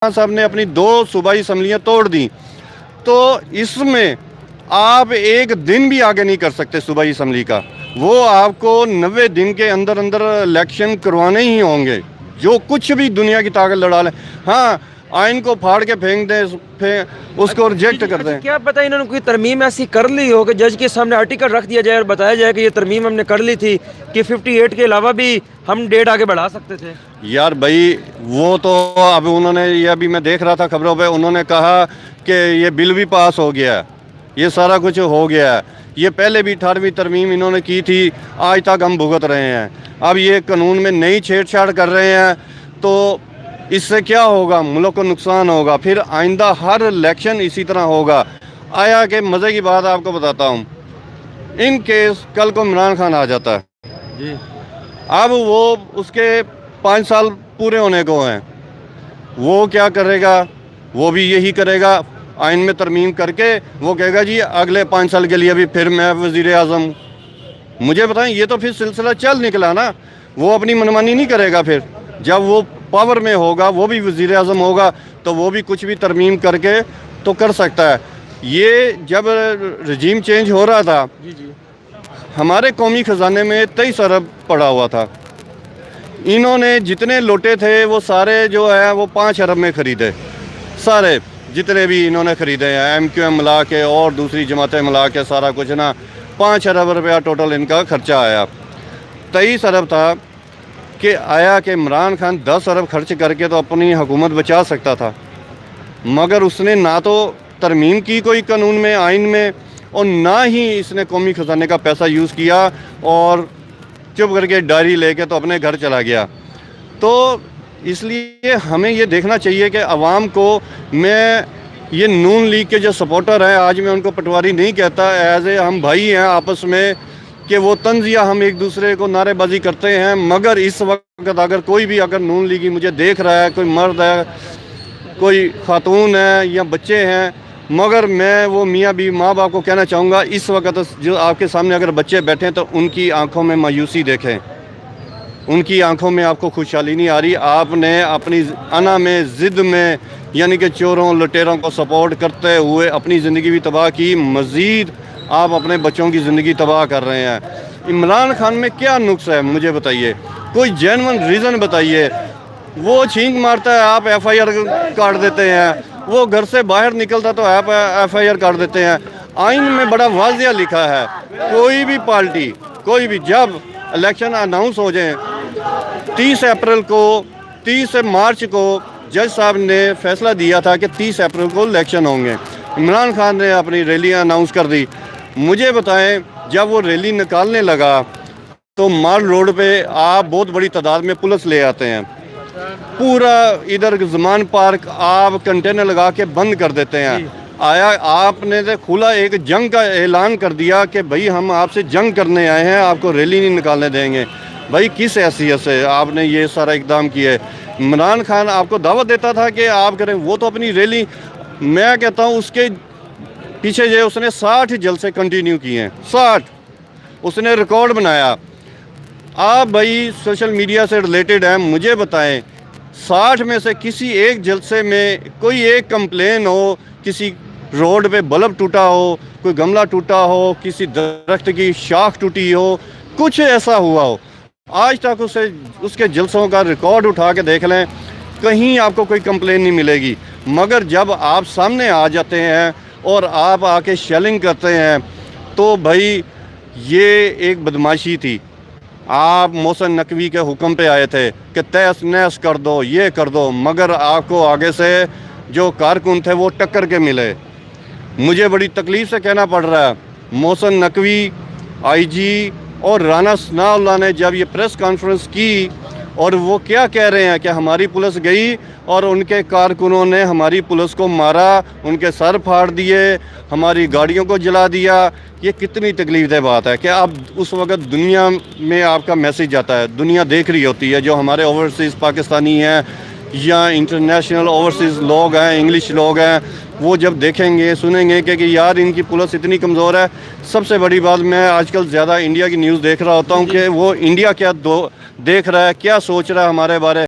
خان صاحب نے اپنی 2 صوبائی اسمبلیاں توڑ دیں تو اس میں آپ ایک دن بھی آگے نہیں کر سکتے صوبائی اسمبلی کا. وہ آپ کو 90 دن کے اندر اندر الیکشن کروانے ہی ہوں گے, جو کچھ بھی دنیا کی طاقت لڑا لیں. ہاں, آئین کو پھاڑ کے پھینک دیں, اس کو ریجیکٹ کر دیں. کیا پتہ انہوں نے کوئی ترمیم ایسی کر لی ہو کہ جج کے سامنے آرٹیکل رکھ دیا جائے اور بتایا جائے کہ یہ ترمیم ہم نے کر لی تھی کہ 58 کے علاوہ بھی ہم ڈیٹ آگے بڑھا سکتے تھے. یار بھائی, وہ تو اب انہوں نے, یہ ابھی میں دیکھ رہا تھا خبروں پہ, انہوں نے کہا کہ یہ بل بھی پاس ہو گیا, یہ سارا کچھ ہو گیا ہے. یہ پہلے بھی 18ویں ترمیم انہوں نے کی تھی, آج تک ہم بھگت رہے ہیں. اب یہ قانون میں نئی چھیڑ چھاڑ کر رہے ہیں تو اس سے کیا ہوگا, ملک کو نقصان ہوگا. پھر آئندہ ہر الیکشن اسی طرح ہوگا. آیا کہ مزے کی بات آپ کو بتاتا ہوں, ان کیس کل کو عمران خان آ جاتا ہے جی, اب وہ اس کے 5 سال پورے ہونے کو ہیں, وہ کیا کرے گا؟ وہ بھی یہی کرے گا, آئین میں ترمیم کر کے وہ کہے گا جی اگلے 5 سال کے لیے بھی پھر میں وزیر اعظم ہوں. مجھے بتائیں, یہ تو پھر سلسلہ چل نکلا نا. وہ اپنی منمانی نہیں کرے گا. پھر جب وہ پاور میں ہوگا, وہ بھی وزیر اعظم ہوگا, تو وہ بھی کچھ بھی ترمیم کر کے تو کر سکتا ہے. یہ جب رجیم چینج ہو رہا تھا, ہمارے قومی خزانے میں 23 ارب پڑا ہوا تھا. انہوں نے جتنے لوٹے تھے وہ سارے جو ہے وہ 5 ارب میں خریدے. سارے جتنے بھی انہوں نے خریدے ہیں, ایم کیو ایم ملا کے اور دوسری جماعتیں ملا کے سارا کچھ نا, 5 ارب روپیہ ٹوٹل ان کا خرچہ آیا. 23 ارب تھا کہ آیا کہ عمران خان 10 ارب خرچ کر کے تو اپنی حکومت بچا سکتا تھا, مگر اس نے نہ تو ترمیم کی کوئی قانون میں, آئین میں, اور نہ ہی اس نے قومی خزانے کا پیسہ یوز کیا اور چپ کر کے ڈائری لے کے تو اپنے گھر چلا گیا. تو اس لیے ہمیں یہ دیکھنا چاہیے کہ عوام کو, میں یہ نون لیگ کے جو سپورٹر ہیں, آج میں ان کو پٹواری نہیں کہتا, ایز اے ہم بھائی ہیں آپس میں, کہ وہ طنزیہ ہم ایک دوسرے کو نعرے بازی کرتے ہیں. مگر اس وقت اگر کوئی بھی اگر نون لیگی مجھے دیکھ رہا ہے, کوئی مرد ہے, کوئی خاتون ہے یا بچے ہیں, مگر میں وہ میاں بھی ماں باپ کو کہنا چاہوں گا, اس وقت جو آپ کے سامنے اگر بچے بیٹھے ہیں تو ان کی آنکھوں میں مایوسی دیکھیں, ان کی آنکھوں میں آپ کو خوشحالی نہیں آ رہی. آپ نے اپنی انا میں, ضد میں, یعنی کہ چوروں لٹیروں کو سپورٹ کرتے ہوئے اپنی زندگی بھی تباہ کی, مزید آپ اپنے بچوں کی زندگی تباہ کر رہے ہیں. عمران خان میں کیا نقص ہے مجھے بتائیے, کوئی جینون ریزن بتائیے. وہ چھینک مارتا ہے, آپ ایف آئی آر کاٹ دیتے ہیں. وہ گھر سے باہر نکلتا تو آپ ایف آئی آر کاٹ دیتے ہیں. آئین میں بڑا واضح لکھا ہے, کوئی بھی پارٹی, کوئی بھی, جب الیکشن اناؤنس ہو جائیں 30 اپریل کو, 30 مارچ کو جج صاحب نے فیصلہ دیا تھا کہ 30 اپریل کو الیکشن ہوں گے. عمران خان نے اپنی ریلی اناؤنس کر دی. مجھے بتائیں, جب وہ ریلی نکالنے لگا تو مال روڈ پہ آپ بہت بڑی تعداد میں پولیس لے آتے ہیں, پورا ادھر زمان پارک آپ کنٹینر لگا کے بند کر دیتے ہیں. آیا آپ نے کھلا ایک جنگ کا اعلان کر دیا کہ بھائی ہم آپ سے جنگ کرنے آئے ہیں, آپ کو ریلی نہیں نکالنے دیں گے. بھائی کس حیثیت سے آپ نے یہ سارا اقدام کیا ہے؟ عمران خان آپ کو دعوت دیتا تھا کہ آپ کریں, وہ تو اپنی ریلی, میں کہتا ہوں اس کے پیچھے جو اس نے 60 جلسے کنٹینیو کیے ہیں, 60 اس نے ریکارڈ بنایا. آپ بھائی سوشل میڈیا سے ریلیٹڈ ہیں, مجھے بتائیں 60 میں سے کسی ایک جلسے میں کوئی ایک کمپلین ہو, کسی روڈ پہ بلب ٹوٹا ہو, کوئی گملہ ٹوٹا ہو, کسی درخت کی شاخ ٹوٹی ہو, کچھ ایسا ہوا ہو؟ آج تک اس کے جلسوں کا ریکارڈ اٹھا کے دیکھ لیں, کہیں آپ کو کوئی کمپلین نہیں ملے گی. مگر جب آپ سامنے آ جاتے ہیں اور آپ آ کے شیلنگ کرتے ہیں تو بھائی یہ ایک بدماشی تھی. آپ محسن نقوی کے حکم پہ آئے تھے کہ تیس نیس کر دو, یہ کر دو, مگر آپ کو آگے سے جو کارکن تھے وہ ٹکر کے ملے. مجھے بڑی تکلیف سے کہنا پڑ رہا ہے, محسن نقوی, آئی جی اور رانا ثناء اللہ نے جب یہ پریس کانفرنس کی اور وہ کیا کہہ رہے ہیں کہ ہماری پولیس گئی اور ان کے کارکنوں نے ہماری پولیس کو مارا, ان کے سر پھاڑ دیے, ہماری گاڑیوں کو جلا دیا. یہ کتنی تکلیف دہ بات ہے کہ اب اس وقت دنیا میں آپ کا میسیج جاتا ہے, دنیا دیکھ رہی ہوتی ہے, جو ہمارے اوورسیز پاکستانی ہیں یا انٹرنیشنل اوورسیز لوگ ہیں, انگلش لوگ ہیں, وہ جب دیکھیں گے سنیں گے کہ یار ان کی پولیس اتنی کمزور ہے. سب سے بڑی بات, میں آج کل زیادہ انڈیا کی نیوز دیکھ رہا ہوتا ہوں کہ وہ انڈیا کیا دیکھ رہا ہے, کیا سوچ رہا ہے ہمارے بارے